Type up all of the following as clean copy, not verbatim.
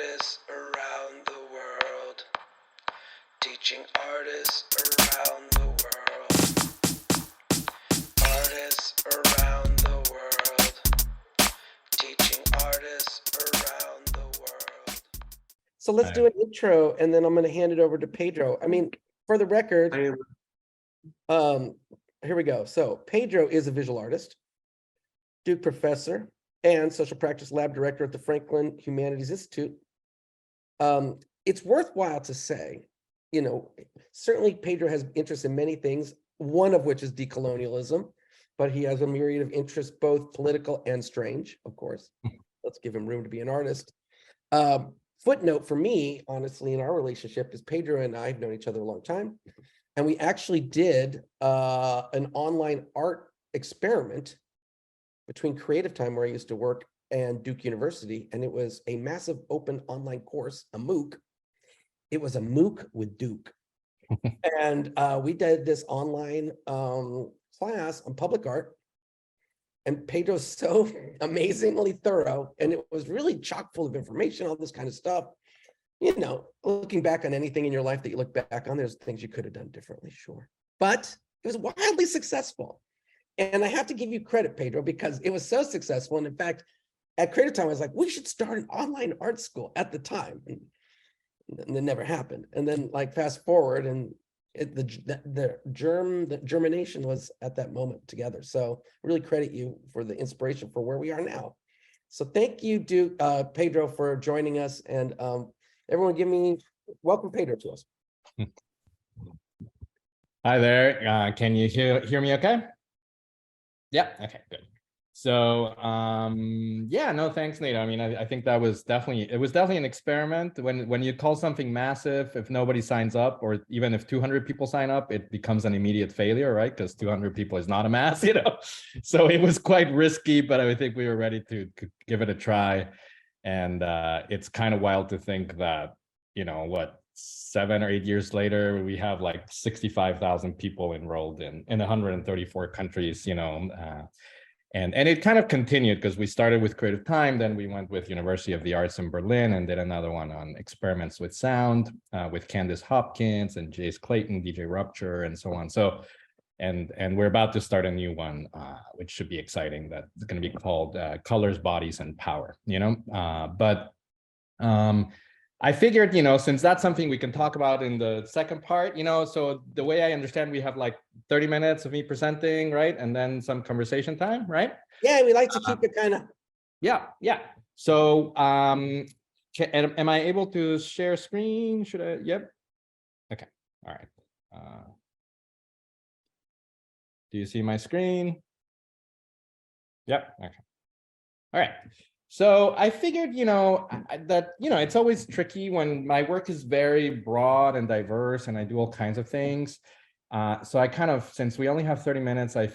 artists around the world. Teaching artists around the world. Artists around the world. Teaching artists around the world. So let's do an intro, and then I'm going to hand it over to Pedro. I mean, for the record, here we go. So Pedro is a visual artist, Duke professor, and Social Practice Lab director at the Franklin Humanities Institute. It's worthwhile to say, you know, certainly Pedro has interest in many things, one of which is decolonialism, but he has a myriad of interests, both political and strange, of course. Let's give him room to be an artist. Footnote for me, honestly, in our relationship is Pedro and I have known each other a long time. And we actually did an online art experiment between Creative Time, where I used to work, and Duke University. And it was a massive open online course, a MOOC. It was a MOOC with Duke. And we did this online class on public art. And Pedro's so amazingly thorough. And it was really chock full of information, all this kind of stuff. You know, looking back on anything in your life that you look back on, there's things you could have done differently, sure. But it was wildly successful. And I have to give you credit, Pedro, because it was so successful. And in fact, at Creative Time, I was like, we should start an online art school at the time. And it never happened. And then, like, fast forward, and the germination was at that moment together. So really credit you for the inspiration for where we are now. So thank you, Duke, Pedro, for joining us. And everyone welcome Pedro to us. Hi there. Can you hear me okay? Yeah, okay, good. So yeah, no, thanks, Nate. I mean, I think that was definitely an experiment. When you call something massive, if nobody signs up, or even if 200 people sign up, it becomes an immediate failure, right? Because 200 people is not a mass, you know. So it was quite risky, but I think we were ready to give it a try. And it's kind of wild to think that, you know, what, 7 or 8 years later, we have like 65,000 people enrolled in 134 countries, you know. And it kind of continued, because we started with Creative Time, then we went with University of the Arts in Berlin, and did another one on experiments with sound with Candace Hopkins and Jace Clayton, DJ Rupture, and so on. So, and we're about to start a new one, which should be exciting. That's going to be called Colors, Bodies, and Power. You know, I figured, you know, since that's something we can talk about in the second part, you know, so the way I understand, we have like 30 minutes of me presenting, right? And then some conversation time, right? Yeah, we like to keep it kind of. Yeah. So am I able to share screen? Should I? Yep. Okay. All right. Do you see my screen? Yep. Okay. All right. So I figured, you know, that, you know, it's always tricky when my work is very broad and diverse and I do all kinds of things. So I kind of, since we only have 30 minutes, I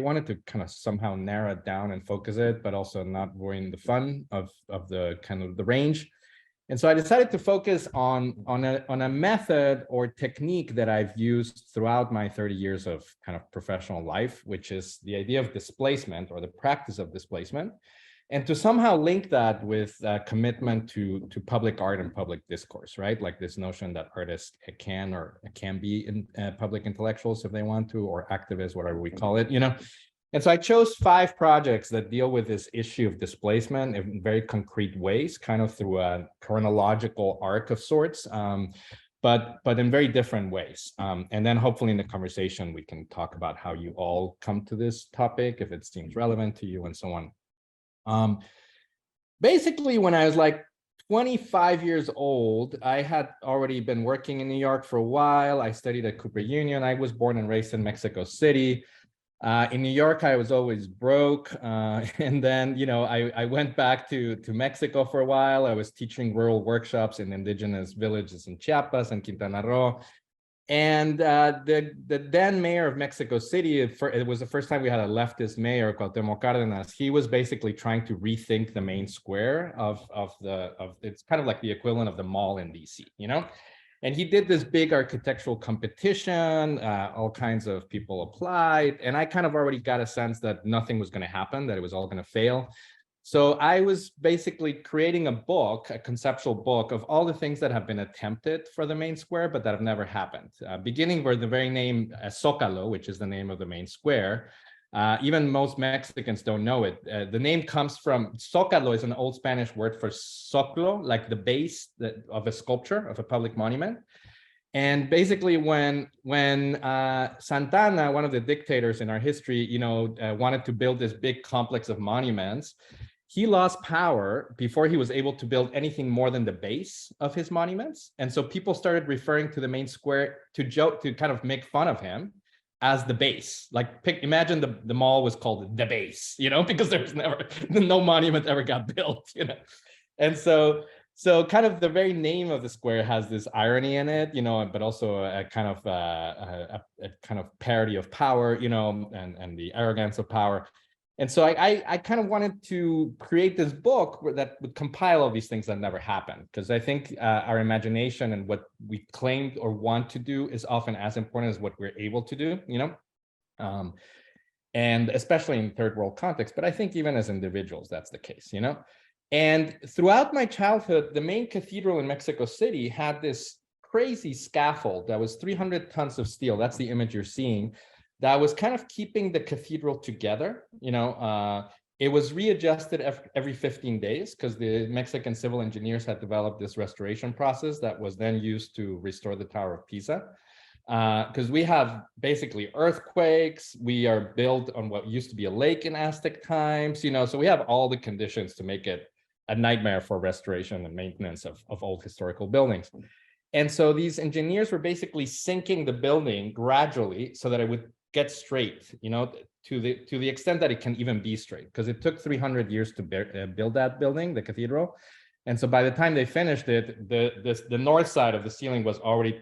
wanted to kind of somehow narrow it down and focus it, but also not ruin the fun of the kind of the range. And so I decided to focus on a method or technique that I've used throughout my 30 years of kind of professional life, which is the idea of displacement, or the practice of displacement. And to somehow link that with commitment to public art and public discourse, right? Like this notion that artists can be in public intellectuals if they want to, or activists, whatever we call it, you know. And so I chose 5 projects that deal with this issue of displacement in very concrete ways, kind of through a chronological arc of sorts, but in very different ways. And then hopefully in the conversation, we can talk about how you all come to this topic, if it seems relevant to you, and so on. Basically, when I was like 25 years old, I had already been working in New York for a while. I studied at Cooper Union. I was born and raised in Mexico City. In New York, I was always broke. And then, you know, I went back to Mexico for a while. I was teaching rural workshops in indigenous villages in Chiapas and Quintana Roo. And the then mayor of Mexico City, it was the first time we had a leftist mayor, Cuauhtémoc Cárdenas. He was basically trying to rethink the main square of it's kind of like the equivalent of the mall in DC, you know? And he did this big architectural competition, all kinds of people applied. And I kind of already got a sense that nothing was going to happen, that it was all going to fail. So I was basically creating a book, a conceptual book of all the things that have been attempted for the main square, but that have never happened. Beginning with the very name Zócalo, which is the name of the main square. Even most Mexicans don't know it. The name comes from Zócalo, is an old Spanish word for soclo, like the base of a sculpture, of a public monument. And basically, when Santana, one of the dictators in our history, wanted to build this big complex of monuments, he lost power before he was able to build anything more than the base of his monuments. And so people started referring to the main square to joke, to kind of make fun of him as the base. Like, imagine the mall was called the base, because there was no monument ever got built, And so kind of the very name of the square has this irony in it, but also a kind of parody of power, and the arrogance of power. And so I kind of wanted to create this book that would compile all these things that never happened, because I think our imagination and what we claim or want to do is often as important as what we're able to do, and especially in third world context, but I think even as individuals, that's the case, And throughout my childhood, the main cathedral in Mexico City had this crazy scaffold that was 300 tons of steel. That's the image you're seeing. That was kind of keeping the cathedral together. It was readjusted every 15 days because the Mexican civil engineers had developed this restoration process that was then used to restore the Tower of Pisa. Because we have basically earthquakes, we are built on what used to be a lake in Aztec times, so we have all the conditions to make it a nightmare for restoration and maintenance of old historical buildings. And so these engineers were basically sinking the building gradually so that it would get straight, to the extent that it can even be straight, because it took 300 years to build that building, the cathedral. And so by the time they finished it, the north side of the ceiling was already,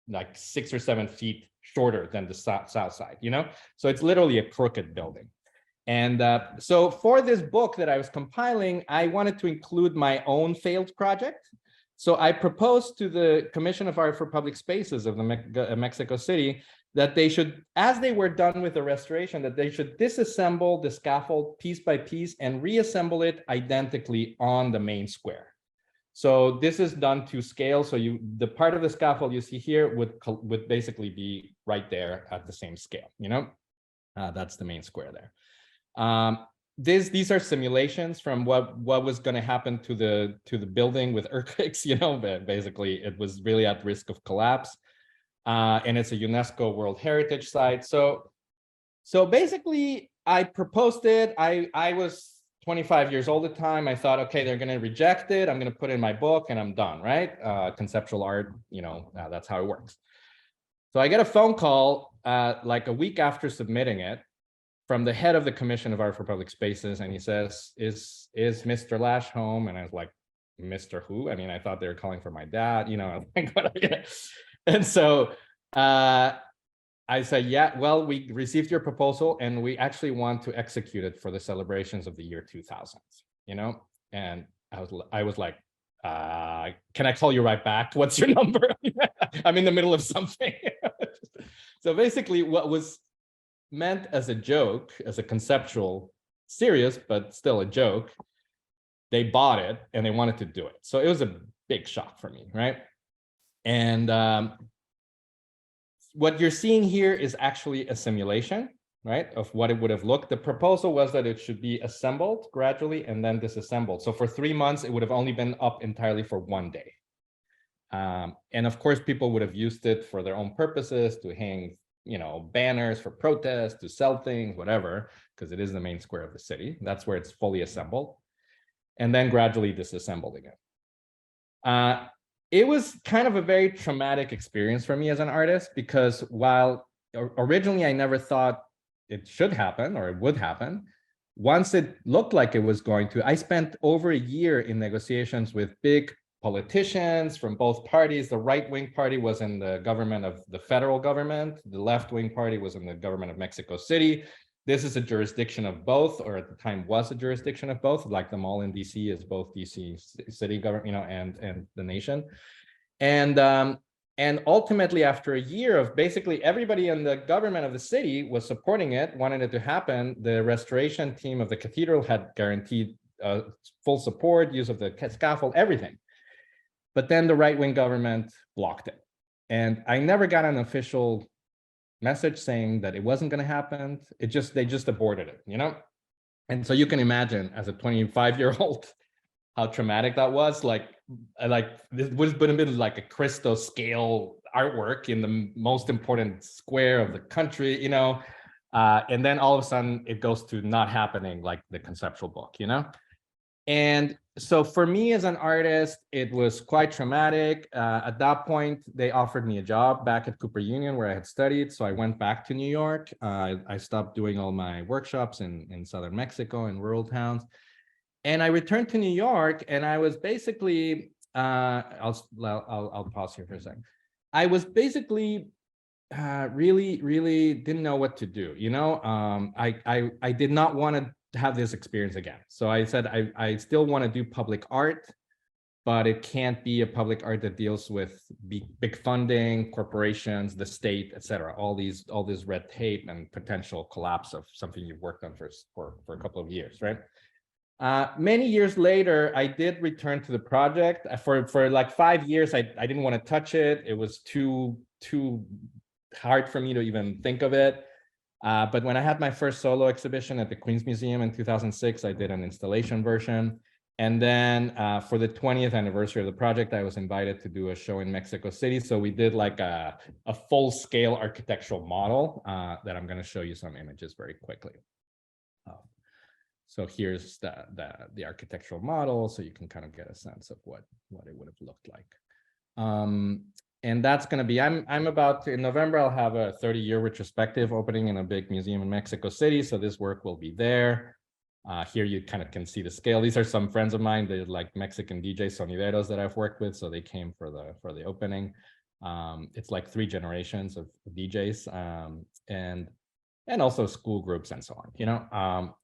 like 6 or 7 feet shorter than the south side, So it's literally a crooked building. And so for this book that I was compiling, I wanted to include my own failed project. So I proposed to the Commission of Art for Public Spaces of the Mexico City that they should, as they were done with the restoration, that they should disassemble the scaffold piece by piece and reassemble it identically on the main square. So this is done to scale. So the part of the scaffold you see here would basically be right there at the same scale. That's the main square there. These are simulations from what was going to happen to the building with earthquakes. But basically it was really at risk of collapse, and it's a UNESCO World Heritage Site. So basically I proposed it. I was 25 years old at the time. I thought, okay, they're going to reject it. I'm going to put it in my book and I'm done, right? Conceptual art, that's how it works. So I get a phone call like a week after submitting it from the head of the Commission of Art for Public Spaces. And he says, is Mr. Lasch home? And I was like, Mr. who? I mean, I thought they were calling for my dad, And so I said, yeah, well, we received your proposal and we actually want to execute it for the celebrations of the year 2000, And I was like, can I call you right back? What's your number? I'm in the middle of something. So basically what was meant as a joke, as a conceptual, serious, but still a joke, they bought it and they wanted to do it. So it was a big shock for me, right? And what you're seeing here is actually a simulation, right, of what it would have looked. The proposal was that it should be assembled gradually and then disassembled. So for 3 months, it would have only been up entirely for 1 day. And of course, people would have used it for their own purposes, to hang, banners for protests, to sell things, whatever, because it is the main square of the city. That's where it's fully assembled, and then gradually disassembled again. It was kind of a very traumatic experience for me as an artist, because while originally I never thought it should happen or it would happen, once it looked like it was going to, I spent over a year in negotiations with big politicians from both parties. The right-wing party was in the government of the federal government. The left-wing party was in the government of Mexico City. This is a jurisdiction of both, or at the time was a jurisdiction of both, like the mall in DC is both DC city government, and the nation. And And ultimately, after a year of basically everybody in the government of the city was supporting it, wanted it to happen, the restoration team of the cathedral had guaranteed full support, use of the scaffold, everything. But then the right-wing government blocked it. And I never got an official message saying that it wasn't going to happen. They just aborted it, you know? And so you can imagine, as a 25-year-old, how traumatic that was. Like this would have been like a Christo scale artwork in the most important square of the country, you know? And then all of a sudden it goes to not happening, like the conceptual book, you know? And so for me as an artist, it was quite traumatic. At that point, they offered me a job back at Cooper Union where I had studied. So I went back to New York. I stopped doing all my workshops in Southern Mexico in rural towns. And I returned to New York, and I was basically, I'll pause here for a second. I was basically really didn't know what to do. You know, I did not want to have this experience again. So I said, I still want to do public art, but it can't be a public art that deals with big funding, corporations, the state, etc. All this red tape and potential collapse of something you've worked on for a couple of years, right? Many years later, I did return to the project. For like 5 years, I didn't want to touch it. It was too hard for me to even think of it. But when I had my first solo exhibition at the Queens Museum in 2006, I did an installation version. And then for the 20th anniversary of the project, I was invited to do a show in Mexico City. So we did like a full-scale architectural model that I'm going to show you some images very quickly. So here's the architectural model, so you can kind of get a sense of what it would have looked like. And that's going to be, I'm about to, in November, I'll have a 30-year retrospective opening in a big museum in Mexico City. So this work will be there. Here you kind of can see the scale. These are some friends of mine. They're like Mexican DJ sonideros that I've worked with. So they came for the opening. It's like 3 generations of DJs and also school groups and so on, you know.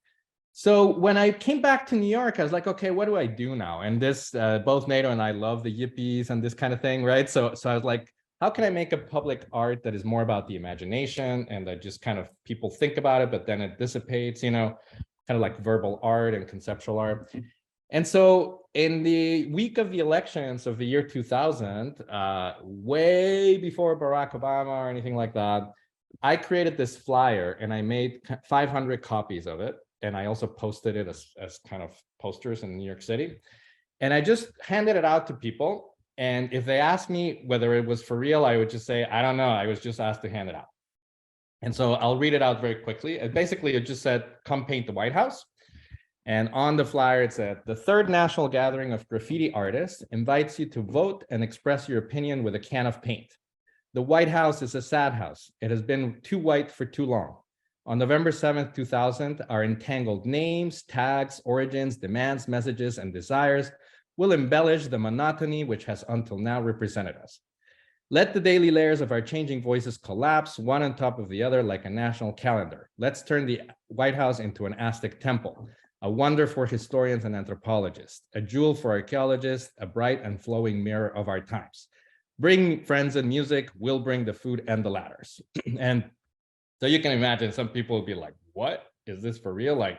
So when I came back to New York, I was like, okay, what do I do now? And this, both Nato and I love the yippies and this kind of thing, right? So I was like, how can I make a public art that is more about the imagination and that just kind of people think about it, but then it dissipates, you know, kind of like verbal art and conceptual art. And so in the week of the elections of the year 2000, way before Barack Obama or anything like that, I created this flyer and I made 500 copies of it. And I also posted it as kind of posters in New York City. And I just handed it out to people. And if they asked me whether it was for real, I would just say, I don't know. I was just asked to hand it out. And so I'll read it out very quickly. And basically, it just said, come paint the White House. And on the flyer, it said, the 3rd National Gathering of Graffiti Artists invites you to vote and express your opinion with a can of paint. The White House is a sad house. It has been too white for too long. On November 7th, 2000, our entangled names, tags, origins, demands, messages, and desires will embellish the monotony which has until now represented us. Let the daily layers of our changing voices collapse, one on top of the other like a national calendar. Let's turn the White House into an Aztec temple, a wonder for historians and anthropologists, a jewel for archaeologists, a bright and flowing mirror of our times. Bring friends and music, we'll bring the food and the ladders. And so you can imagine some people will be like, what is this for real? Like,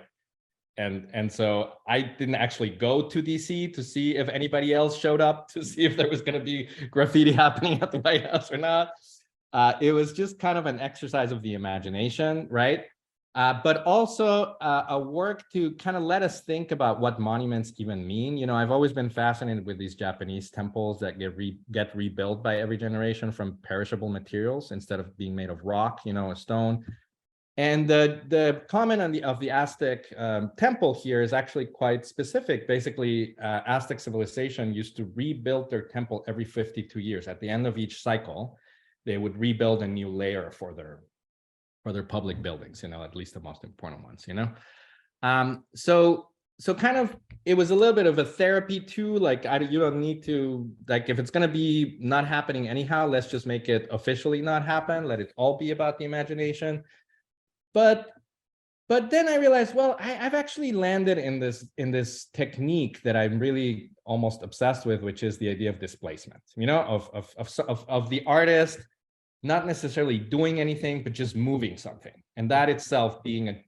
and so I didn't actually go to DC to see if anybody else showed up to see if there was going to be graffiti happening at the White House or not. It was just kind of an exercise of the imagination, right? But also a work to kind of let us think about what monuments even mean. You know, I've always been fascinated with these Japanese temples that get rebuilt by every generation from perishable materials instead of being made of rock, you know, a stone. And the comment on of the Aztec temple here is actually quite specific. Basically, Aztec civilization used to rebuild their temple every 52 years. At the end of each cycle, they would rebuild a new layer for their public buildings, you know, at least the most important ones, you know. So kind of, it was a little bit of a therapy too. Like, you don't need to, like, if it's going to be not happening anyhow, let's just make it officially not happen. Let it all be about the imagination. But But then I realized, well, I've actually landed in this technique that I'm really almost obsessed with, which is the idea of displacement, you know, of the artist not necessarily doing anything, but just moving something, and that itself being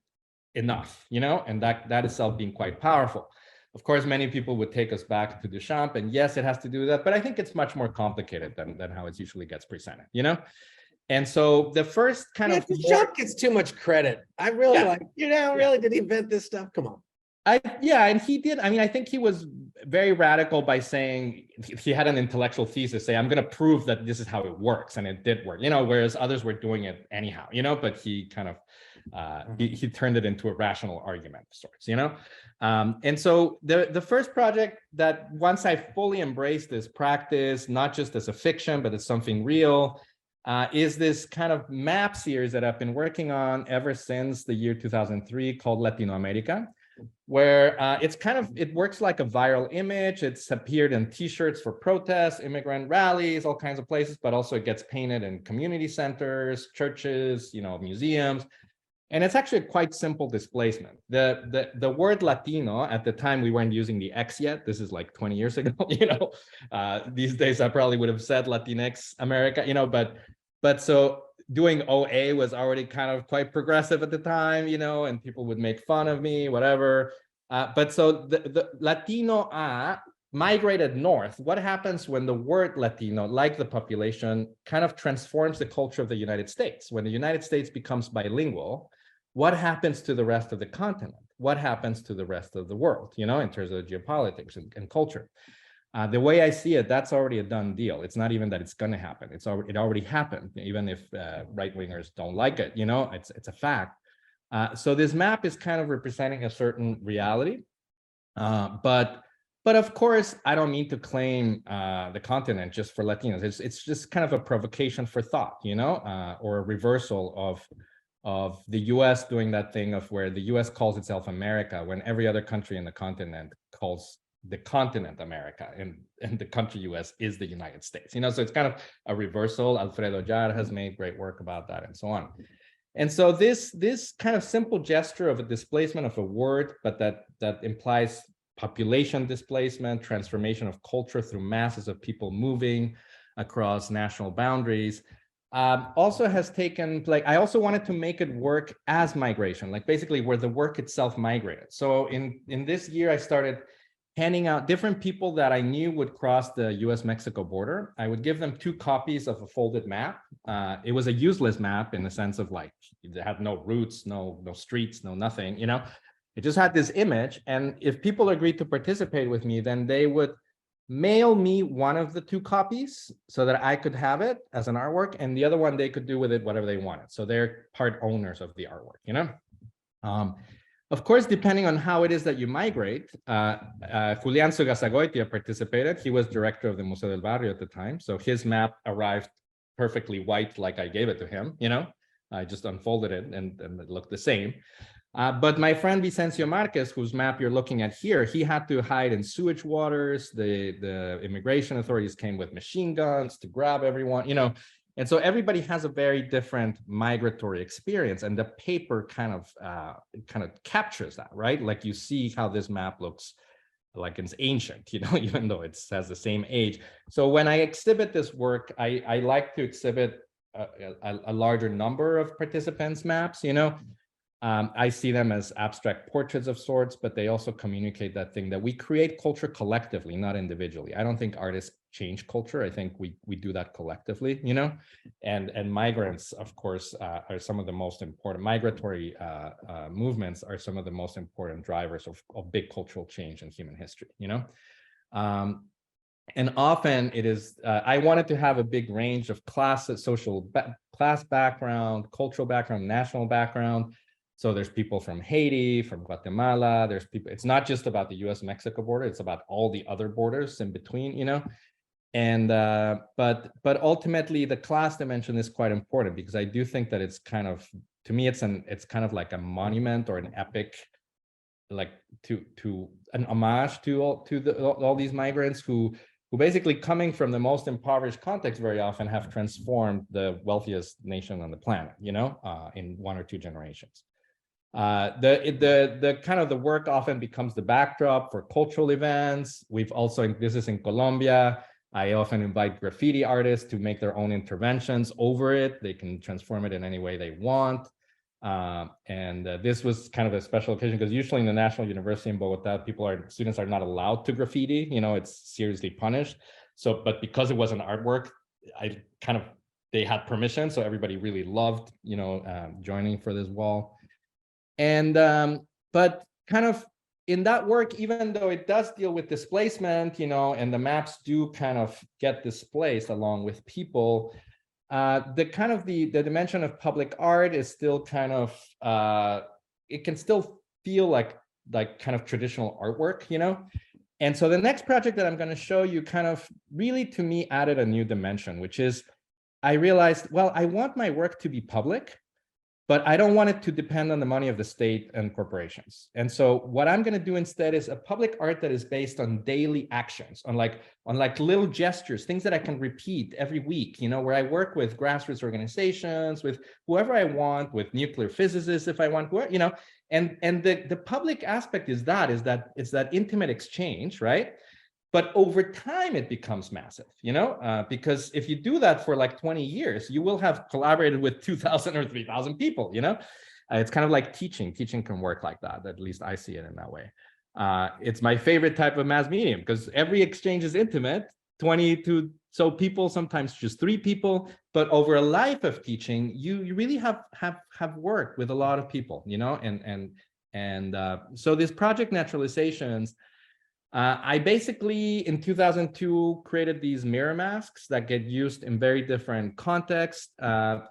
enough, you know, and that itself being quite powerful. Of course, many people would take us back to Duchamp, and yes, it has to do with that, but I think it's much more complicated than how it usually gets presented, you know? And so the first kind of Duchamp gets too much credit. I really like, you know, really did he invent this stuff? Come on. And he did. I mean, I think he was very radical by saying he had an intellectual thesis, say, I'm going to prove that this is how it works, and it did work, you know, whereas others were doing it anyhow, you know, but he kind of he turned it into a rational argument of sorts, you know. And so the first project that, once I fully embraced this practice, not just as a fiction, but as something real, is this kind of map series that I've been working on ever since the year 2003 called Latino America, where it works like a viral image. It's appeared in t-shirts for protests, immigrant rallies, all kinds of places, but also it gets painted in community centers, churches, you know, museums. And it's actually a quite simple displacement. The word Latino, at the time we weren't using the X yet. This is like 20 years ago, you know. These days I probably would have said Latinx America, you know, but so doing OA was already kind of quite progressive at the time, you know, and people would make fun of me, whatever. But so the Latino migrated north. What happens when the word Latino, like the population, kind of transforms the culture of the United States? When the United States becomes bilingual, what happens to the rest of the continent? What happens to the rest of the world, you know, in terms of geopolitics and culture? The way I see it, that's already a done deal. It's not even that it's going to happen. It already happened, even if right-wingers don't like it, you know, it's a fact. So this map is kind of representing a certain reality. But of course, I don't mean to claim the continent just for Latinos. It's just kind of a provocation for thought, you know, or a reversal of the US doing that thing of where the US calls itself America when every other country in the continent calls the continent America, and the country US is the United States, you know, so it's kind of a reversal. Alfredo Jar has made great work about that and so on. And so this kind of simple gesture of a displacement of a word, but that implies population displacement, transformation of culture through masses of people moving across national boundaries, also has taken, like, I also wanted to make it work as migration, like basically where the work itself migrated. So in this year, I started handing out different people that I knew would cross the US-Mexico border. I would give them 2 copies of a folded map. It was a useless map in the sense of like, it had no routes, no streets, no nothing, you know. It just had this image. And if people agreed to participate with me, then they would mail me one of the 2 copies so that I could have it as an artwork, and the other one they could do with it whatever they wanted. So they're part owners of the artwork, you know. Of course, depending on how it is that you migrate, Julián Sugasagoitia participated. He was director of the Museo del Barrio at the time. So his map arrived perfectly white, like I gave it to him, you know. I just unfolded it and it looked the same. But my friend Vicencio Marquez, whose map you're looking at here, he had to hide in sewage waters. The immigration authorities came with machine guns to grab everyone, you know. And so everybody has a very different migratory experience, and the paper kind of captures that, right? Like you see how this map looks like it's ancient, you know, even though it has the same age. So when I exhibit this work, I like to exhibit a larger number of participants' maps, you know. I see them as abstract portraits of sorts, but they also communicate that thing that we create culture collectively, not individually. I don't think artists change culture. I think we do that collectively, you know, and migrants, of course, are some of the most important, migratory movements are some of the most important drivers of big cultural change in human history, you know. And often it is, I wanted to have a big range of class background, cultural background, national background. So there's people from Haiti, from Guatemala, there's people, it's not just about the US-Mexico border, it's about all the other borders in between, you know. And but ultimately the class dimension is quite important, because I do think that it's kind of, to me, it's kind of like a monument or an epic, like to an homage to all these migrants who basically, coming from the most impoverished context, very often have transformed the wealthiest nation on the planet, you know, in 1 or 2 generations. The kind of the work often becomes the backdrop for cultural events. We've also, this is in Colombia, I often invite graffiti artists to make their own interventions over it. They can transform it in any way they want. This was kind of a special occasion because usually in the National University in Bogota, students are not allowed to graffiti, it's seriously punished. So, but because it was an artwork, they had permission. So everybody really loved, joining for this wall. And, but kind of in that work, even though it does deal with displacement, and the maps do kind of get displaced along with people, the dimension of public art is still kind of, it can still feel like kind of traditional artwork, And so the next project that I'm going to show you kind of really, to me, added a new dimension, which is I realized, well, I want my work to be public, but I don't want it to depend on the money of the state and corporations. And so what I'm going to do instead is a public art that is based on daily actions, on little gestures, things that I can repeat every week, where I work with grassroots organizations, with whoever I want, with nuclear physicists, if I want, and the public aspect is that intimate exchange, right? But over time, it becomes massive, because if you do that for like 20 years, you will have collaborated with 2,000 or 3,000 people, It's kind of like teaching. Teaching can work like that. At least I see it in that way. It's my favorite type of mass medium because every exchange is intimate, 20 to so people, sometimes just 3 people. But over a life of teaching, you really have worked with a lot of people, so this project Naturalizations, I basically, in 2002, created these mirror masks that get used in very different contexts.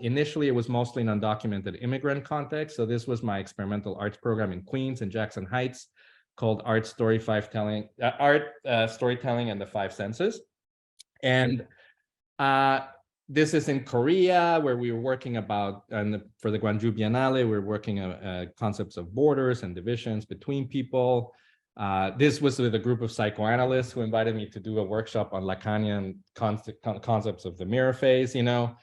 Initially, it was mostly in undocumented immigrant context. So this was my experimental arts program in Queens and Jackson Heights called Art Storytelling and the Five Senses. And this is in Korea, where we were working about, for the Gwangju Biennial, we were working on concepts of borders and divisions between people. This was with a group of psychoanalysts who invited me to do a workshop on Lacanian concepts of the mirror phase, and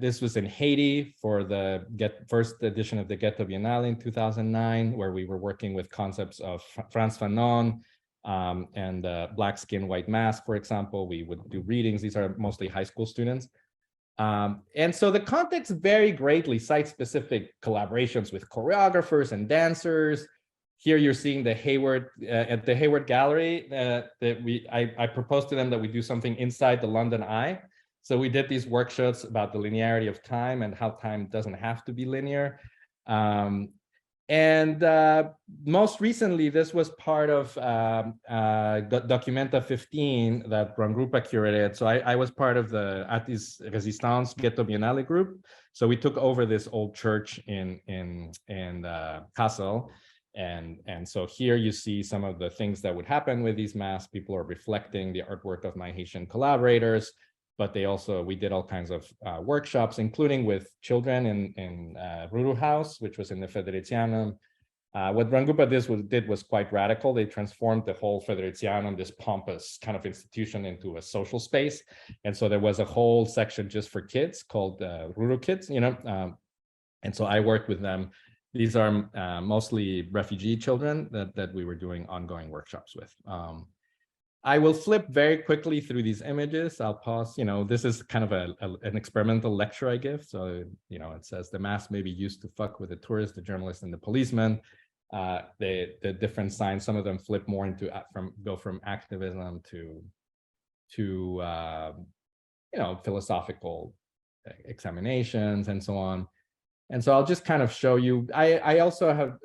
this was in Haiti for the first edition of the Ghetto Biennale in 2009, where we were working with concepts of Frantz Fanon and Black Skin, White Mask, for example. We would do readings. These are mostly high school students. And so the context vary greatly, site-specific collaborations with choreographers and dancers. Here you're seeing the Hayward at the Hayward Gallery I proposed to them that we do something inside the London Eye. So we did these workshops about the linearity of time and how time doesn't have to be linear. Most recently, this was part of Documenta 15 that Rangrupa curated. So I was part of the Artis Resistance Ghetto Biennale group. So we took over this old church in Kassel. And so here you see some of the things that would happen with these masks. People are reflecting the artwork of my Haitian collaborators, but we did all kinds of workshops, including with children in Ruru House, which was in the Federicianum. What Rangrupa did was quite radical. They transformed the whole Federicianum, this pompous kind of institution, into a social space. And so there was a whole section just for kids called Ruru Kids, and so I worked with them. These are mostly refugee children that we were doing ongoing workshops with. I will flip very quickly through these images. I'll pause. This is kind of an experimental lecture I give. So, it says the mask may be used to fuck with the tourist, the journalist, and the policeman. The different signs, some of them flip more into go from activism to philosophical examinations and so on. And so I'll just kind of show you. I also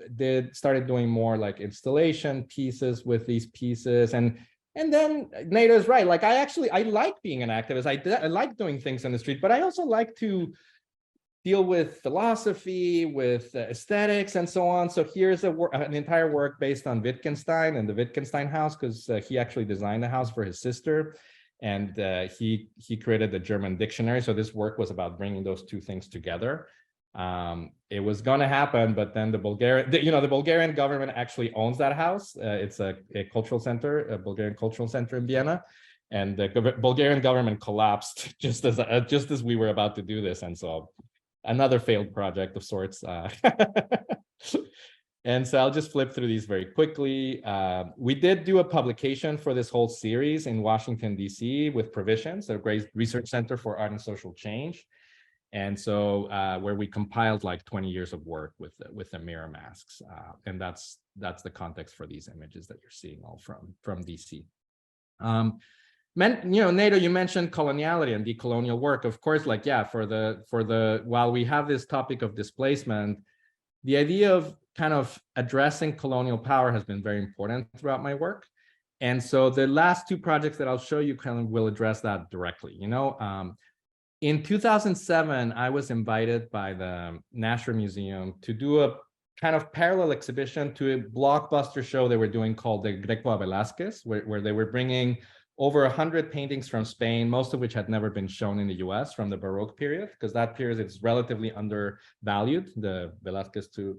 started doing more like installation pieces with these pieces, and then Nato's right. Like I like being an activist. I like doing things on the street, but I also like to deal with philosophy, with aesthetics, and so on. So here's an entire work based on Wittgenstein and the Wittgenstein house, because he actually designed the house for his sister, and he created the German dictionary. So this work was about bringing those two things together. It was going to happen, but then the Bulgarian government actually owns that house. It's a cultural center, a Bulgarian cultural center in Vienna, and the Bulgarian government collapsed just as we were about to do this, and so another failed project of sorts. And so I'll just flip through these very quickly. We did do a publication for this whole series in Washington, D.C. with Provisions, a great research center for art and social change. And so where we compiled like 20 years of work with the mirror masks. And that's the context for these images that you're seeing all from DC. Nato, you mentioned coloniality and decolonial work. Of course, like, yeah, while we have this topic of displacement, the idea of kind of addressing colonial power has been very important throughout my work. And so the last two projects that I'll show you kind of will address that directly. In 2007, I was invited by the Nasher Museum to do a kind of parallel exhibition to a blockbuster show they were doing called the Greco a Velázquez, where they were bringing over 100 paintings from Spain, most of which had never been shown in the US from the Baroque period, because that period is relatively undervalued, the Velázquez to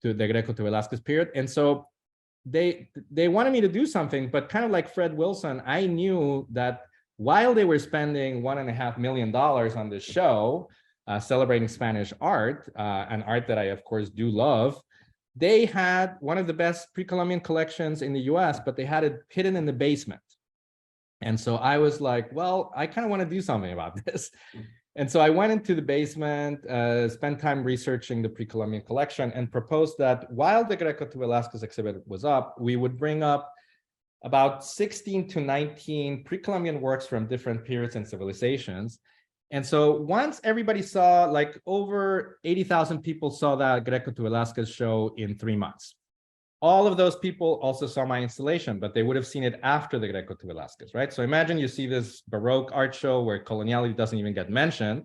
the Greco to Velázquez period. And so they wanted me to do something, but kind of like Fred Wilson, I knew that while they were spending $1.5 million on this show, celebrating Spanish art, and art that I, of course, do love, they had one of the best pre-Columbian collections in the US, but they had it hidden in the basement. And so I was like, well, I kind of want to do something about this. And so I went into the basement, spent time researching the pre-Columbian collection, and proposed that while the Greco to Velázquez exhibit was up, we would bring up about 16 to 19 pre-Columbian works from different periods and civilizations. And so once everybody saw, like over 80,000 people saw that Greco to Velázquez show in 3 months. All of those people also saw my installation, but they would have seen it after the Greco to Velázquez, right? So imagine you see this Baroque art show where coloniality doesn't even get mentioned.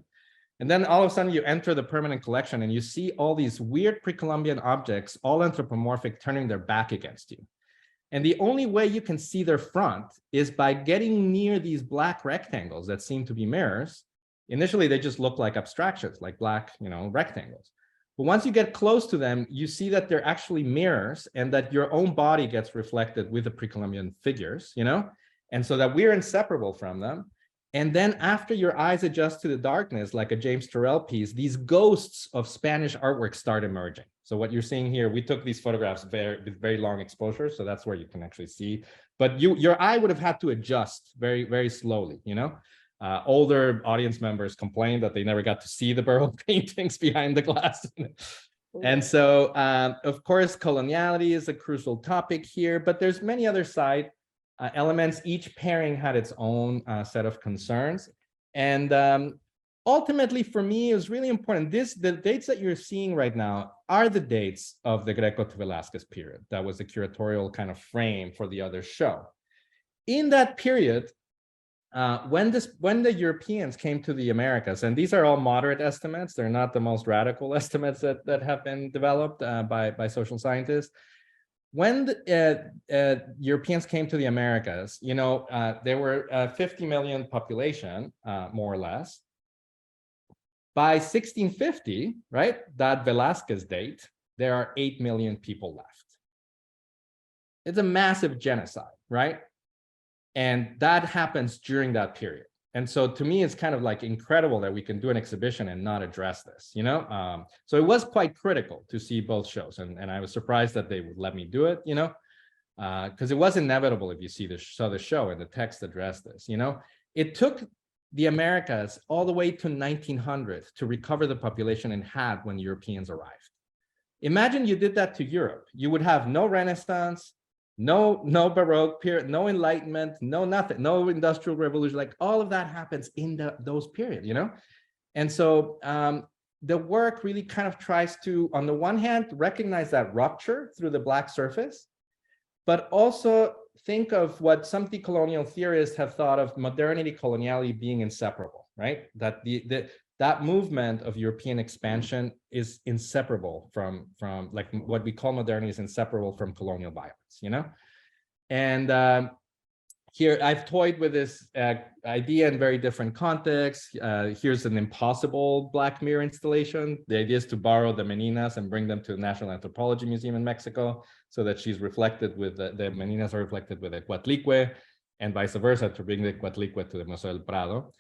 And then all of a sudden you enter the permanent collection and you see all these weird pre-Columbian objects, all anthropomorphic, turning their back against you. And the only way you can see their front is by getting near these black rectangles that seem to be mirrors. Initially, they just look like abstractions, like black, rectangles. But once you get close to them, you see that they're actually mirrors and that your own body gets reflected with the pre-Columbian figures, and so that we're inseparable from them. And then after your eyes adjust to the darkness, like a James Turrell piece, these ghosts of Spanish artwork start emerging. So what you're seeing here, we took these photographs with very long exposure, so that's where you can actually see. But your eye would have had to adjust very, very slowly, Older audience members complained that they never got to see the Baroque paintings behind the glass. And so, of course, coloniality is a crucial topic here, but there's many other side elements. Each pairing had its own set of concerns. And ultimately, for me, it was really important. The dates that you're seeing right now are the dates of the Greco to Velázquez period. That was the curatorial kind of frame for the other show. In that period, when the Europeans came to the Americas, and these are all moderate estimates, they're not the most radical estimates that have been developed by social scientists. When the Europeans came to the Americas, there were a 50 million population, more or less. By 1650, right, that Velázquez date, there are 8 million people left. It's a massive genocide, right? And that happens during that period. And so to me, it's kind of like incredible that we can do an exhibition and not address this, So it was quite critical to see both shows. And I was surprised that they would let me do it, because it was inevitable if you saw the show and the text addressed this, It took the Americas all the way to 1900 to recover the population it had when Europeans arrived. Imagine you did that to Europe. You would have no Renaissance, no Baroque period, no Enlightenment, no nothing, no Industrial Revolution. Like all of that happens in those periods, And so the work really kind of tries to, on the one hand, recognize that rupture through the black surface, but also think of what some decolonial theorists have thought of modernity, coloniality being inseparable, right? That that movement of European expansion is inseparable from like what we call modernity is inseparable from colonial violence, And here I've toyed with this idea in very different contexts. Here's an impossible black mirror installation. The idea is to borrow the Meninas and bring them to the National Anthropology Museum in Mexico so that she's reflected with the Meninas are reflected with the Coatlicue, and vice versa, to bring the Coatlicue to the Museo del Prado.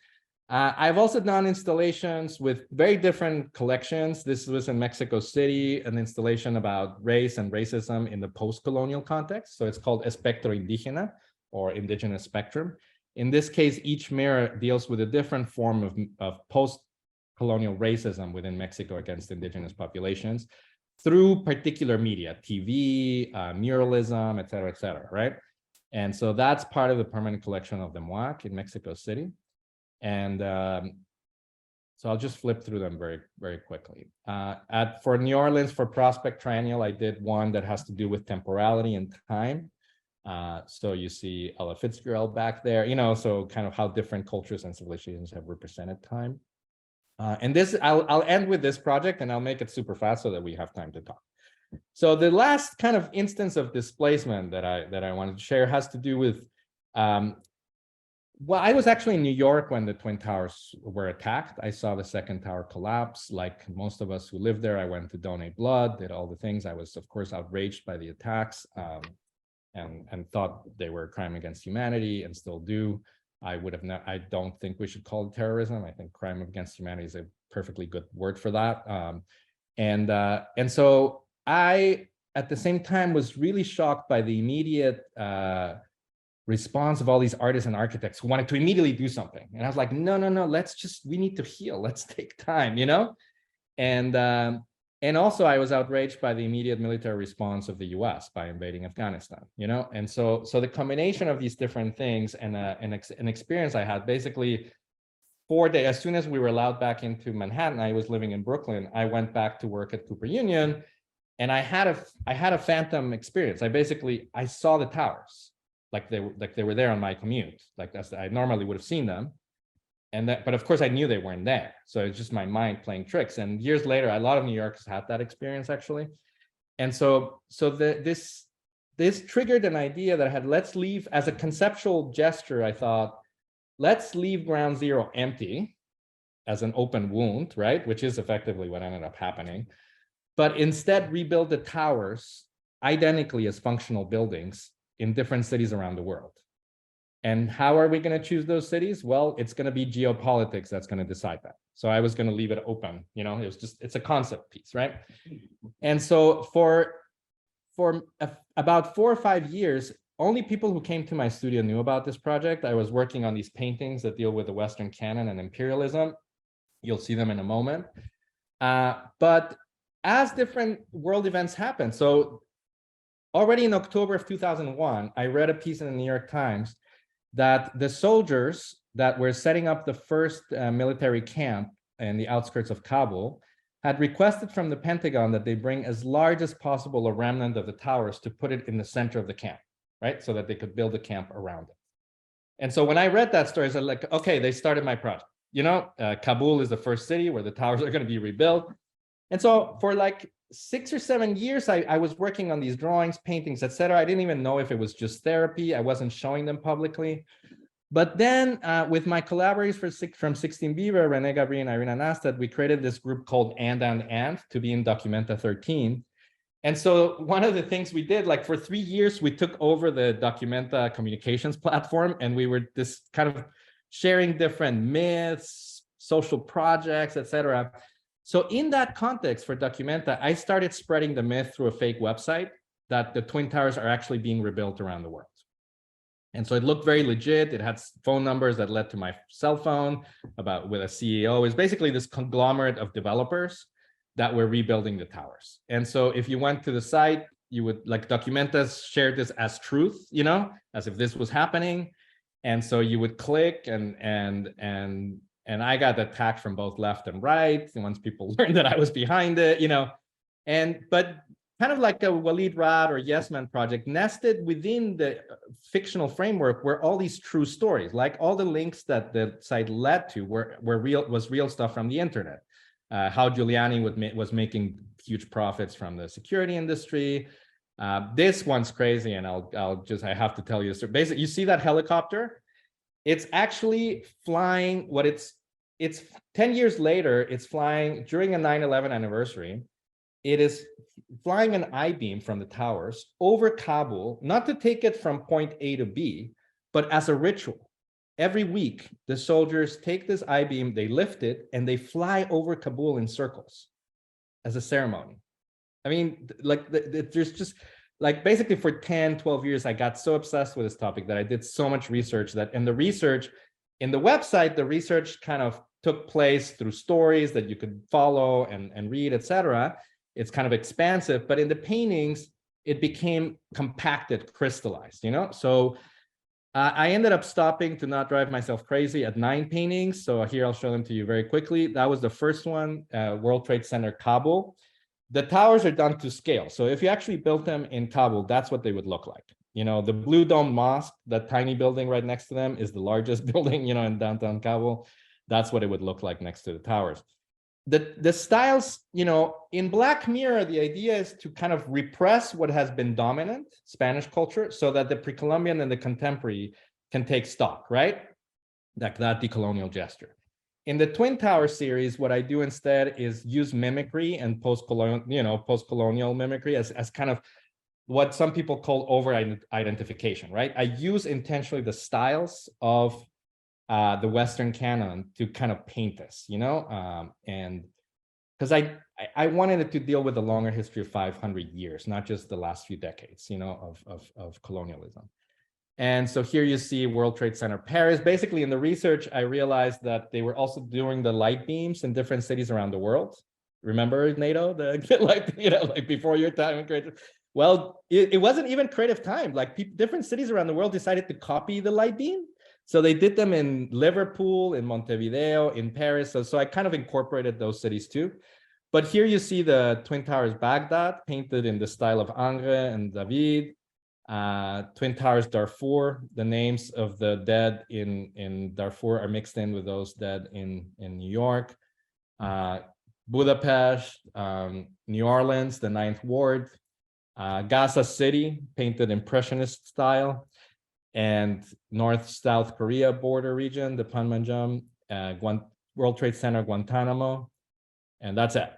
I've also done installations with very different collections. This was in Mexico City, an installation about race and racism in the post-colonial context. So it's called Espectro Indígena, or Indigenous Spectrum. In this case, each mirror deals with a different form of post-colonial racism within Mexico against indigenous populations through particular media, TV, muralism, et cetera, right? And so that's part of the permanent collection of the MUAC in Mexico City. And so I'll just flip through them very, very quickly. For New Orleans, for Prospect Triennial, I did one that has to do with temporality and time. So you see Ella Fitzgerald back there, you know, so kind of how different cultures and civilizations have represented time. And this, I'll end with this project and I'll make it super fast so that we have time to talk. So the last kind of instance of displacement that I wanted to share has to do with, well, I was actually in New York when the Twin Towers were attacked. I saw the second tower collapse. Like most of us who lived there, I went to donate blood, did all the things. I was, of course, outraged by the attacks and thought they were a crime against humanity and still do. I don't think we should call it terrorism. I think crime against humanity is a perfectly good word for that. And so I, at the same time, was really shocked by the immediate response of all these artists and architects who wanted to immediately do something. And I was like, no, we need to heal. Let's take time, you know? And also I was outraged by the immediate military response of the US by invading Afghanistan, you know? And so the combination of these different things and an experience I had, basically 4 days, as soon as we were allowed back into Manhattan, I was living in Brooklyn, I went back to work at Cooper Union, and I had a phantom experience. I saw the towers. Like they were there on my commute, like I normally would have seen them. But of course I knew they weren't there. So it's just my mind playing tricks. And years later, a lot of New Yorkers had that experience actually. And so this triggered an idea that I had, let's leave, as a conceptual gesture, I thought, let's leave ground zero empty as an open wound, right? Which is effectively what ended up happening. But instead rebuild the towers identically as functional buildings in different cities around the world. And how are we going to choose those cities? Well, it's going to be geopolitics that's going to decide that. So I was going to leave it open, you know, it's a concept piece, right? And so for about 4 or 5 years, only people who came to my studio knew about this project. I was working on these paintings that deal with the Western canon and imperialism. You'll see them in a moment. But as different world events happen, so already in October of 2001, I read a piece in the New York Times that the soldiers that were setting up the first military camp in the outskirts of Kabul had requested from the Pentagon that they bring as large as possible a remnant of the towers to put it in the center of the camp, right? So that they could build a camp around it. And so when I read that story, I was like, okay, they started my project. You know, Kabul is the first city where the towers are going to be rebuilt. And so for like 6 or 7 years, I was working on these drawings, paintings, etc. I didn't even know if it was just therapy. I wasn't showing them publicly. But then with my collaborators from 16 Beaver, René Gabri and Irina Nastat, we created this group called ANDANDAND to be in Documenta 13. And so one of the things we did, like for 3 years, we took over the Documenta communications platform, and we were this kind of sharing different myths, social projects, etc. So in that context for Documenta, I started spreading the myth through a fake website that the Twin Towers are actually being rebuilt around the world. And so it looked very legit. It had phone numbers that led to my cell phone with a CEO. It was basically this conglomerate of developers that were rebuilding the towers. And so if you went to the site, you would, like, Documenta shared this as truth, you know, as if this was happening. And so you would click and I got attacked from both left and right. And once people learned that I was behind it, you know, but kind of like a Walid Rad or Yes Man project nested within the fictional framework were all these true stories, like all the links that the site led to was real stuff from the internet. How Giuliani was making huge profits from the security industry. This one's crazy, and I have to tell you this. Basically, you see that helicopter? It's actually flying. It's 10 years later. It's flying during a 9/11 anniversary. It is flying an I-beam from the towers over Kabul, not to take it from point A to B, but as a ritual. every week, the soldiers take this I-beam, they lift it, and they fly over Kabul in circles as a ceremony. I mean, like, there's just, like, basically for 10, 12 years, I got so obsessed with this topic that I did so much research that, and the research in the website, the research kind of took place through stories that you could follow and read, etc. It's kind of expansive, but in the paintings, it became compacted, crystallized, you know? So I ended up stopping to not drive myself crazy at 9 paintings. So here, I'll show them to you very quickly. That was the first one, World Trade Center, Kabul. The towers are done to scale. So if you actually built them in Kabul, that's what they would look like. You know, the Blue Dome Mosque, that tiny building right next to them, is the largest building, you know, in downtown Kabul. That's what it would look like next to the towers. The styles, you know, in Black Mirror, the idea is to kind of repress what has been dominant, Spanish culture, so that the pre-Columbian and the contemporary can take stock, right? Like that decolonial gesture. In the Twin Tower series, what I do instead is use mimicry and post-colonial, you know, post-colonial mimicry as kind of what some people call over-identification, right? I use intentionally the styles of the Western canon to kind of paint this, you know, and because I wanted it to deal with a longer history of 500 years, not just the last few decades, you know, of colonialism. And so here you see World Trade Center Paris. Basically, in the research, I realized that they were also doing the light beams in different cities around the world. Remember NATO, the like, you know, like before your time in creative. Well, it wasn't even creative time. Like different cities around the world decided to copy the light beam. So they did them in Liverpool, in Montevideo, in Paris. So I kind of incorporated those cities too. But here you see the Twin Towers Baghdad, painted in the style of Ingres and David. Twin Towers Darfur, the names of the dead in Darfur are mixed in with those dead in New York. Budapest, New Orleans, the Ninth Ward. Gaza City, painted Impressionist style. And North-South Korea border region, the Panmunjom, World Trade Center, Guantanamo. And that's it.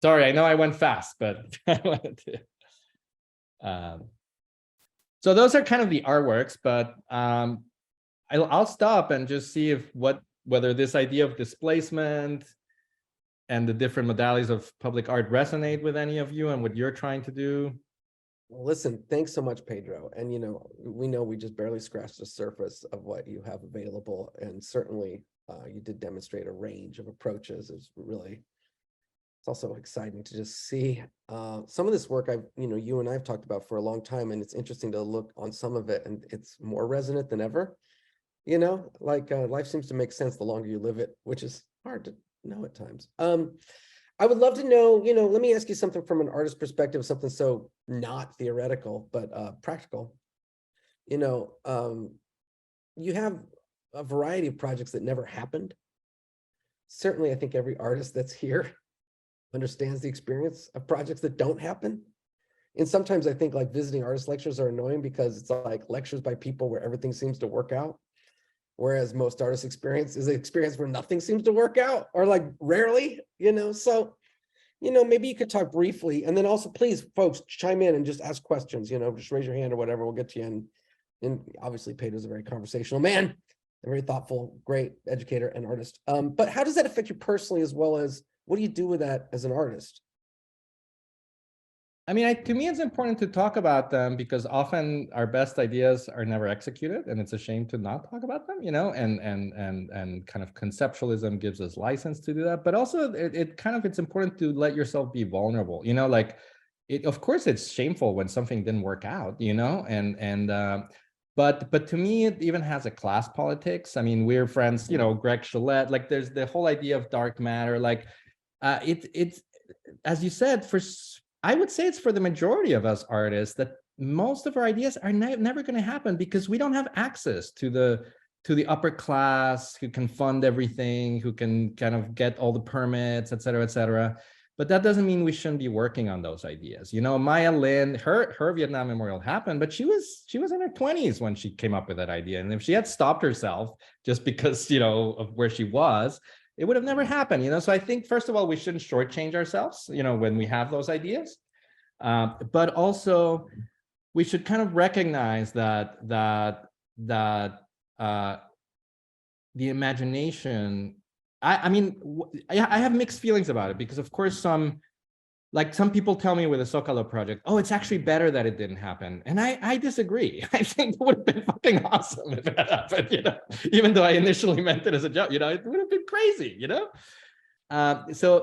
Sorry, I know I went fast, but I wanted to. So those are kind of the artworks, but I'll stop and just see if whether this idea of displacement and the different modalities of public art resonate with any of you and what you're trying to do. Well, listen, thanks so much, Pedro. And, you know we just barely scratched the surface of what you have available. And certainly you did demonstrate a range of approaches. It's also exciting to just see some of this work you and I've talked about for a long time. And it's interesting to look on some of it, and it's more resonant than ever. You know, like life seems to make sense the longer you live it, which is hard to know at times. I would love to know, let me ask you something from an artist perspective, something so not theoretical, but practical. You have a variety of projects that never happened. Certainly, I think every artist that's here understands the experience of projects that don't happen. And sometimes I think like visiting artist lectures are annoying because it's like lectures by people where everything seems to work out. Whereas most artists' experience is an experience where nothing seems to work out, or like rarely, so, maybe you could talk briefly, and then also please folks chime in and just ask questions, just raise your hand or whatever, we'll get to you. And obviously Pedro's a very conversational man, a very thoughtful, great educator and artist. But how does that affect you personally, as well as what do you do with that as an artist? I mean, to me, it's important to talk about them because often our best ideas are never executed, and it's a shame to not talk about them, and kind of conceptualism gives us license to do that. But also, it's important to let yourself be vulnerable, of course, it's shameful when something didn't work out, but to me, it even has a class politics. I mean, we're friends, Greg Cholette, like there's the whole idea of dark matter, like it's, as you said, I would say it's for the majority of us artists that most of our ideas are never going to happen because we don't have access to the upper class who can fund everything, who can kind of get all the permits, et cetera, et cetera. But that doesn't mean we shouldn't be working on those ideas. Maya Lin, her Vietnam Memorial happened, but she was in her 20s when she came up with that idea. And if she had stopped herself just because, of where she was, it would have never happened, So I think, first of all, we shouldn't shortchange ourselves, when we have those ideas. But also, we should kind of recognize that the imagination, I mean, I have mixed feelings about it, because of course some people tell me with the Zócalo project, oh, it's actually better that it didn't happen. And I disagree. I think it would have been fucking awesome if it happened, you know, even though I initially meant it as a joke, you know, it would have been crazy, you know? So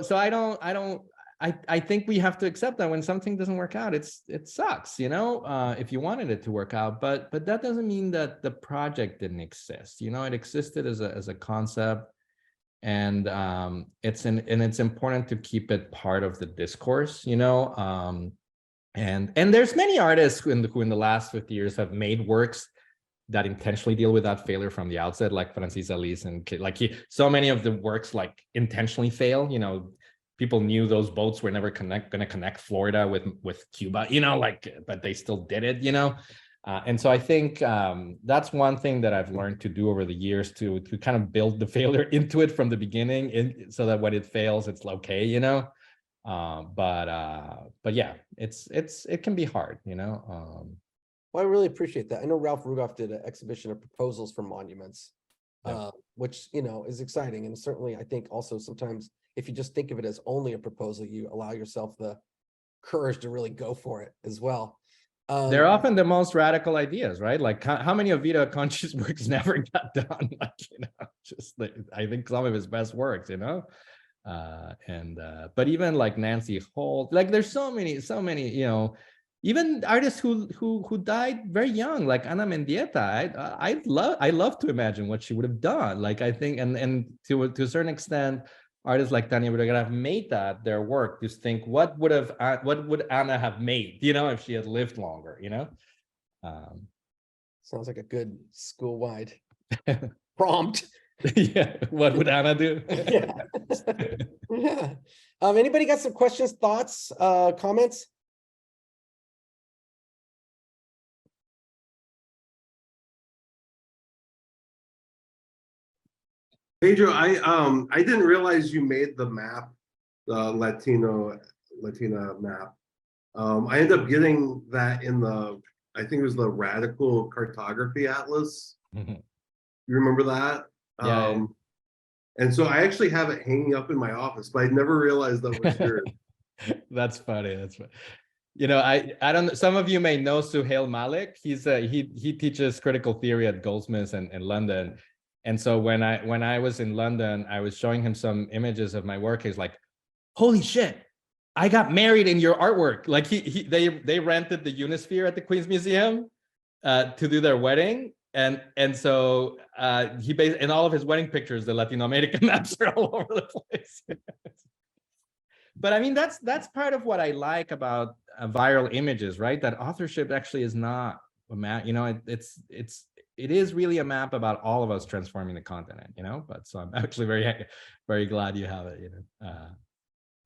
I think we have to accept that when something doesn't work out, it sucks, you know, if you wanted it to work out, but that doesn't mean that the project didn't exist. You know, it existed as a concept, and it's important to keep it part of the discourse, you know. And there's many artists who in the last 50 years have made works that intentionally deal with that failure from the outset, like Francis Alice, and so many of the works like intentionally fail, you know. People knew those boats were never going to connect Florida with Cuba, you know, like, but they still did it, you know. And so I think that's one thing that I've learned to do over the years, to kind of build the failure into it from the beginning, so that when it fails, it's okay, you know. But yeah, it can be hard, you know. Well, I really appreciate that. I know Ralph Rugoff did an exhibition of proposals for monuments, which, you know, is exciting. And certainly I think also sometimes if you just think of it as only a proposal, you allow yourself the courage to really go for it as well. They're often the most radical ideas, right? Like how many of Vito Conchi's works never got done? Like, you know, just like, I think some of his best works, you know. But even like Nancy Holt, like there's so many, you know, even artists who died very young, like Ana Mendieta. I love to imagine what she would have done. Like, I think, and to a certain extent, artists like Tania Vergara have made that their work. Just think, what would Ana have made, you know, if she had lived longer, you know. Sounds like a good school-wide prompt. Yeah, what would Ana do? Yeah. Yeah. Anybody got some questions, thoughts, comments? Pedro, I didn't realize you made the map, the Latina map. I ended up getting that in I think it was the Radical Cartography Atlas. You remember that? Yeah. And so I actually have it hanging up in my office, but I never realized that was yours. That's funny. That's funny. You know, I don't. Some of you may know Suhail Malik. He teaches critical theory at Goldsmiths in London. And so when I was in London, I was showing him some images of my work. He's like, "Holy shit, I got married in your artwork!" Like they rented the Unisphere at the Queen's Museum to do their wedding, and so he in all of his wedding pictures, the Latino American maps are all over the place. But I mean, that's part of what I like about viral images, right? That authorship actually is not a map. You know, it is really a map about all of us transforming the continent, you know. But so I'm actually very, very glad you have it, you know.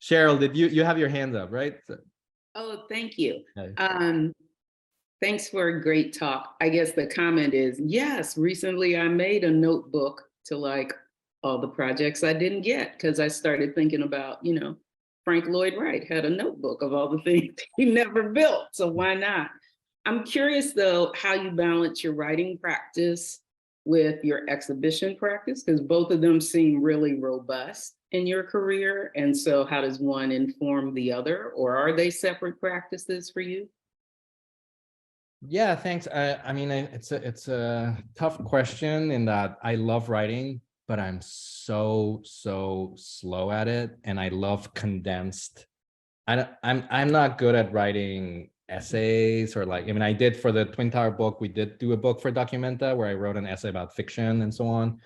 Cheryl, did you have your hands up, right? Oh, thank you. Thanks for a great talk. I guess the comment is, yes, recently I made a notebook to like all the projects I didn't get, because I started thinking about, you know, Frank Lloyd Wright had a notebook of all the things he never built, so why not? I'm curious though, how you balance your writing practice with your exhibition practice, because both of them seem really robust in your career. And so how does one inform the other, or are they separate practices for you? Yeah, thanks. I mean, it's a tough question in that I love writing, but I'm so slow at it, and I love condensed. I'm not good at writing essays, or like, I mean, I did for the Twin Tower book, we did do a book for Documenta where I wrote an essay about fiction and so on.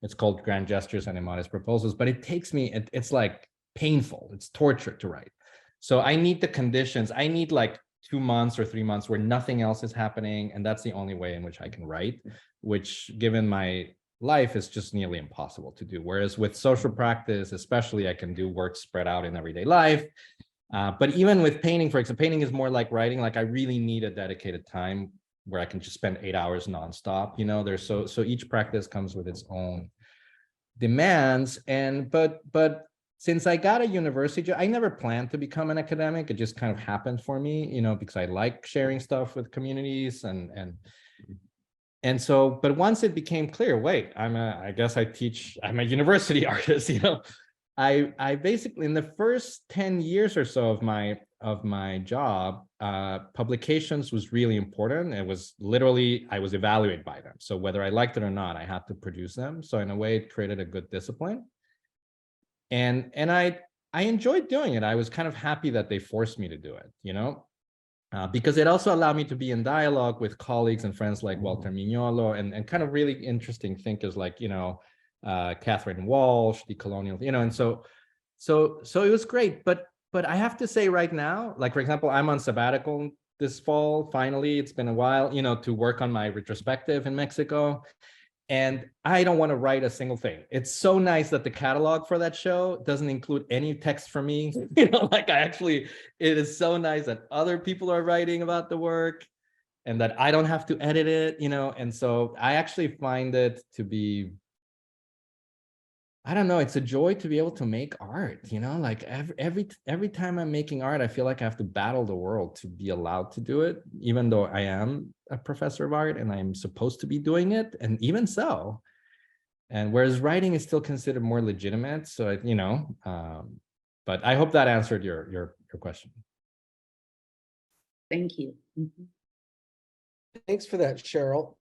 It's called Grand Gestures and Immodest Proposals, but it takes me, it's like painful. It's torture to write. So I need the conditions. I need like 2 months or 3 months where nothing else is happening. And that's the only way in which I can write, which given my life is just nearly impossible to do. Whereas with social practice, especially, I can do work spread out in everyday life. But even with painting, for example, painting is more like writing. Like I really need a dedicated time where I can just spend 8 hours nonstop. You know, there's so each practice comes with its own demands. And but since I got a university job, I never planned to become an academic. It just kind of happened for me, you know, because I like sharing stuff with communities and And so, but once it became clear, wait, I guess I'm a university artist, you know. I basically, in the first 10 years or so of my job, publications was really important. It was literally, I was evaluated by them. So whether I liked it or not, I had to produce them. So in a way, it created a good discipline. And I enjoyed doing it. I was kind of happy that they forced me to do it, you know, because it also allowed me to be in dialogue with colleagues and friends like Walter Mignolo and kind of really interesting thinkers like, you know, Catherine Walsh, the colonial, you know, and so it was great. But I have to say right now, like, for example, I'm on sabbatical this fall. Finally, it's been a while, you know, to work on my retrospective in Mexico. And I don't want to write a single thing. It's so nice that the catalog for that show doesn't include any text from me. You know, like it is so nice that other people are writing about the work and that I don't have to edit it, you know. And so I actually find it to be, I don't know, it's a joy to be able to make art, you know, like every time I'm making art, I feel like I have to battle the world to be allowed to do it, even though I am a professor of art and I'm supposed to be doing it. And even so, and whereas writing is still considered more legitimate. So, you know, but I hope that answered your question. Thank you. Mhm. Thanks for that, Cheryl.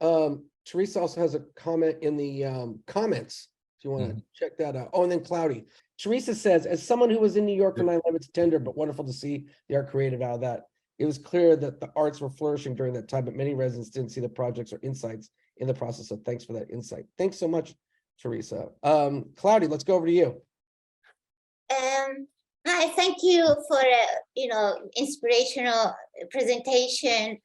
Teresa also has a comment in the comments. If you want to check that out. Oh, and then Cloudy. Teresa says, as someone who was in New York for 9/11 September, but wonderful to see the art created out of that. It was clear that the arts were flourishing during that time, but many residents didn't see the projects or insights in the process. So thanks for that insight. Thanks so much, Teresa. Cloudy, let's go over to you. Hi, thank you for inspirational presentation.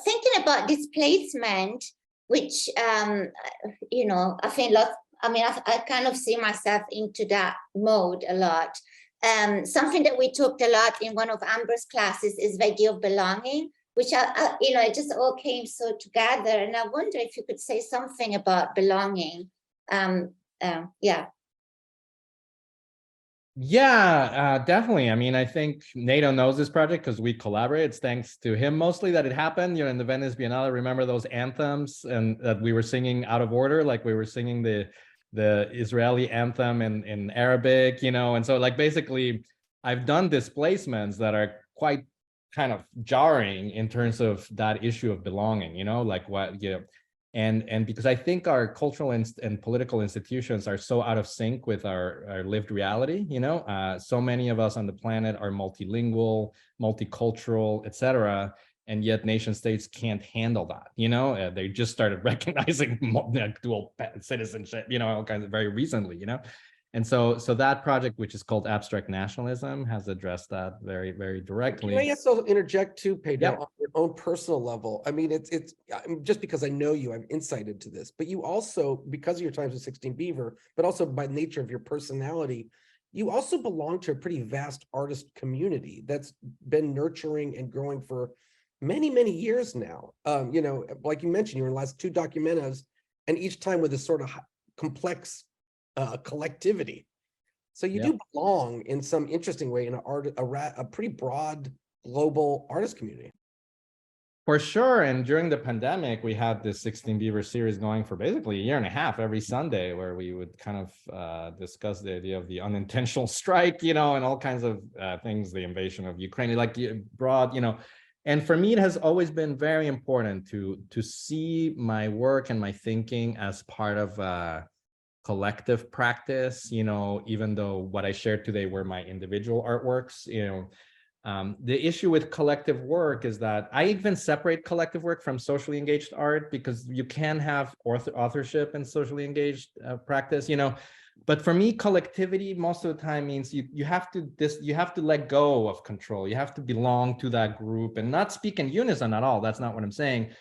Thinking about displacement, which I think I kind of see myself into that mode a lot. Something that we talked a lot in one of Amber's classes is the idea of belonging, which it just all came so together. And I wonder if you could say something about belonging. Yeah. Yeah, definitely. I mean, I think NATO knows this project because we collaborate. It's thanks to him mostly that it happened. You know, in the Venice Biennale, remember those anthems and that we were singing out of order, like we were singing the Israeli anthem in Arabic, you know, and so like basically I've done displacements that are quite kind of jarring in terms of that issue of belonging, you know, like what, you know, and because I think our cultural and political institutions are so out of sync with our lived reality, you know, so many of us on the planet are multilingual, multicultural, etc. And yet nation states can't handle that, you know, they just started recognizing dual citizenship, you know, all kinds of very recently, you know. And so that project, which is called Abstract Nationalism, has addressed that very, very directly. Can I also interject too, Pedro, Yep. on your own personal level? I mean, it's just because I know you, I'm insight into this, but you also, because of your times with 16 Beaver, but also by nature of your personality, you also belong to a pretty vast artist community that's been nurturing and growing for many, many years now. You know, like you mentioned, you were in the last 2 Documentas, and each time with this sort of complex collectivity. So you do belong in some interesting way in a pretty broad global artist community. For sure. And during the pandemic, we had this 16 Beaver series going for basically a year and a half every Sunday, where we would kind of discuss the idea of the unintentional strike, you know, and all kinds of things, the invasion of Ukraine, like broad, you know. And for me, it has always been very important to see my work and my thinking as part of collective practice, you know, even though what I shared today were my individual artworks, you know. The issue with collective work is that I even separate collective work from socially engaged art, because you can have authorship and socially engaged practice, you know. But for me, collectivity most of the time means you have to let go of control. You have to belong to that group and not speak in unison at all. That's not what I'm saying.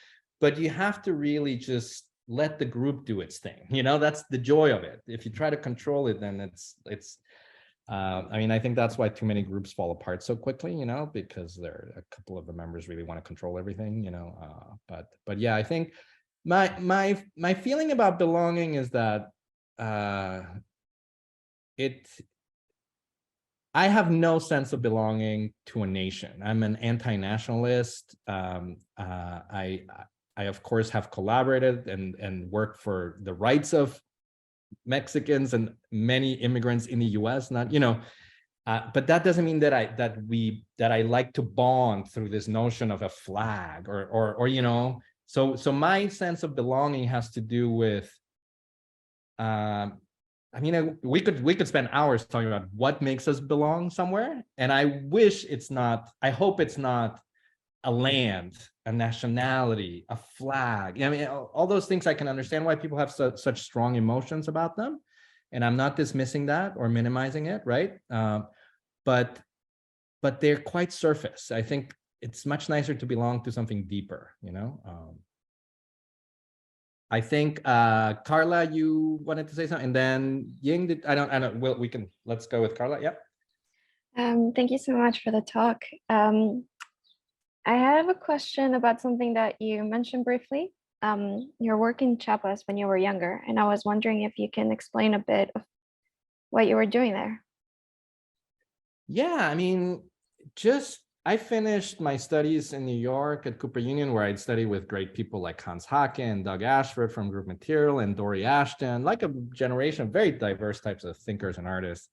But you have to really just let the group do its thing. You know, that's the joy of it. If you try to control it, then it's I mean, I think that's why too many groups fall apart so quickly, you know, because there are a couple of the members really want to control everything, you know. But yeah, I think my feeling about belonging is that I have no sense of belonging to a nation. I'm an anti-nationalist. I I of course have collaborated and worked for the rights of Mexicans and many immigrants in the US, not, but that doesn't mean that I like to bond through this notion of a flag or so my sense of belonging has to do with we could spend hours talking about what makes us belong somewhere, and I hope it's not a land, a nationality, a flag. I mean, all those things, I can understand why people have such strong emotions about them, and I'm not dismissing that or minimizing it, right? But they're quite surface. I think it's much nicer to belong to something deeper, I think Carla, you wanted to say something, and then Ying did. I don't. Well, let's go with Carla. Yep. Thank you so much for the talk. I have a question about something that you mentioned briefly. Your work in Chiapas when you were younger, and I was wondering if you can explain a bit of what you were doing there. Yeah, I mean, I finished my studies in New York at Cooper Union, where I'd studied with great people like Hans Hake and Doug Ashford from Group Material and Dory Ashton, like a generation of very diverse types of thinkers and artists.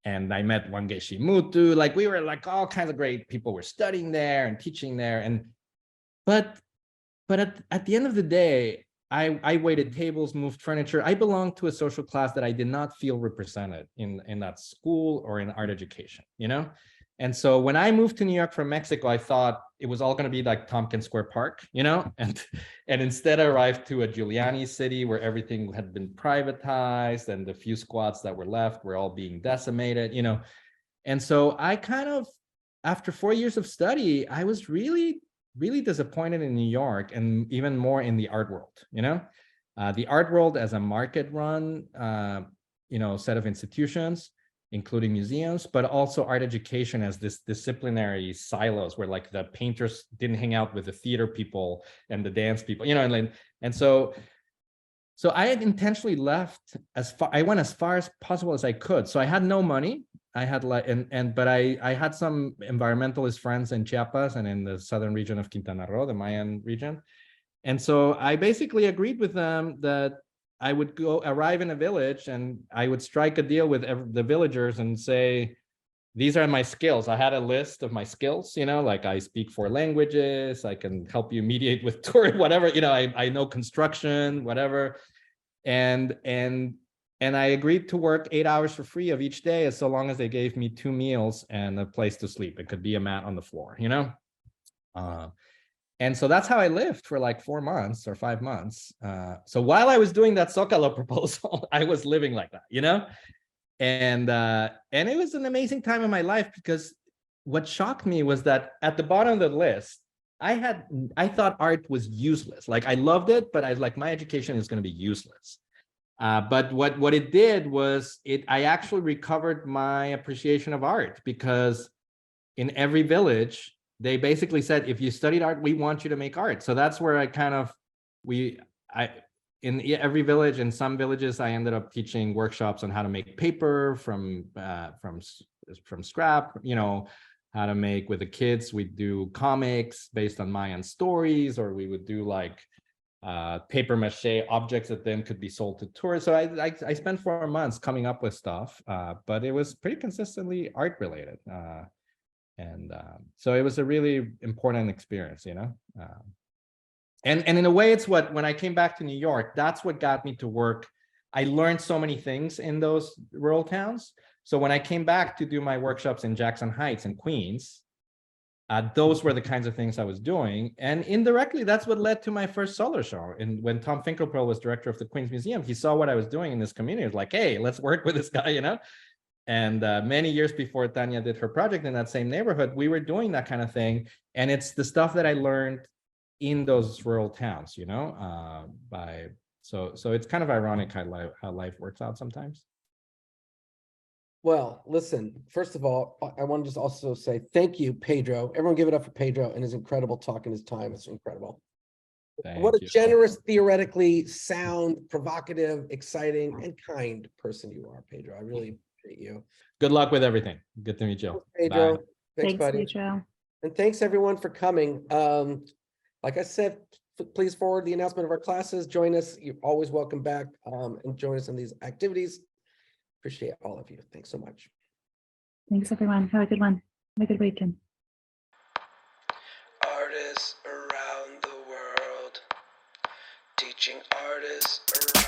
And I met Wangechi Mutu, like we were like all kinds of great people were studying there and teaching there. But at the end of the day, I waited tables, moved furniture. I belonged to a social class that I did not feel represented in that school or in art education, And so when I moved to New York from Mexico, I thought it was all going to be like Tompkins Square Park, and instead I arrived to a Giuliani city where everything had been privatized and the few squats that were left were all being decimated, And so I kind of, after 4 years of study, I was really, really disappointed in New York, and even more in the art world, the art world as a market run, set of institutions, including museums, but also art education as this disciplinary silos where like the painters didn't hang out with the theater people and the dance people, and so I had intentionally left I went as far as possible as I could. So I had no money. I had but I had some environmentalist friends in Chiapas and in the southern region of Quintana Roo, the Mayan region. And so I basically agreed with them that I would arrive in a village and I would strike a deal with the villagers and say, these are my skills. I had a list of my skills, like I speak 4 languages, I can help you mediate with tourists, whatever, I know construction, whatever. And I agreed to work 8 hours for free of each day, as so long as they gave me 2 meals and a place to sleep. It could be a mat on the floor, And so that's how I lived for like 4 months or 5 months. So while I was doing that Zócalo proposal, I was living like that, And it was an amazing time in my life, because what shocked me was that at the bottom of the list, I thought art was useless. Like I loved it, but I was like, my education is going to be useless. But what it did was I actually recovered my appreciation of art, because in every village, they basically said, if you studied art, we want you to make art. So that's where in every village, in some villages, I ended up teaching workshops on how to make paper from scrap, how to make with the kids. We'd do comics based on Mayan stories, or we would do like paper mache objects that then could be sold to tourists. So I spent 4 months coming up with stuff, but it was pretty consistently art related. So it was a really important experience, and in a way, it's when I came back to New York, that's what got me to work. I learned so many things in those rural towns. So when I came back to do my workshops in Jackson Heights and Queens, those were the kinds of things I was doing. And indirectly, that's what led to my first solo show. And when Tom Finkelpearl was director of the Queens Museum, he saw what I was doing in this community. He was like, hey, let's work with this guy, And many years before Tanya did her project in that same neighborhood, we were doing that kind of thing. And it's the stuff that I learned in those rural towns, so it's kind of ironic how life works out sometimes. Well, listen, first of all, I want to just also say thank you, Pedro. Everyone give it up for Pedro and his incredible talk and his time. It's incredible. What a generous, theoretically sound, provocative, exciting, and kind person you are, Pedro. I really appreciate you. Good luck with everything. Good to meet you. Pedro. Bye. Thanks, buddy. Pedro. And thanks everyone for coming. Like I said please forward the announcement of our classes. Join us. You're always welcome back and join us in these activities. Appreciate all of you. Thanks so much. Thanks, everyone. Have a good one. Have a good weekend. Artists around the world, teaching artists around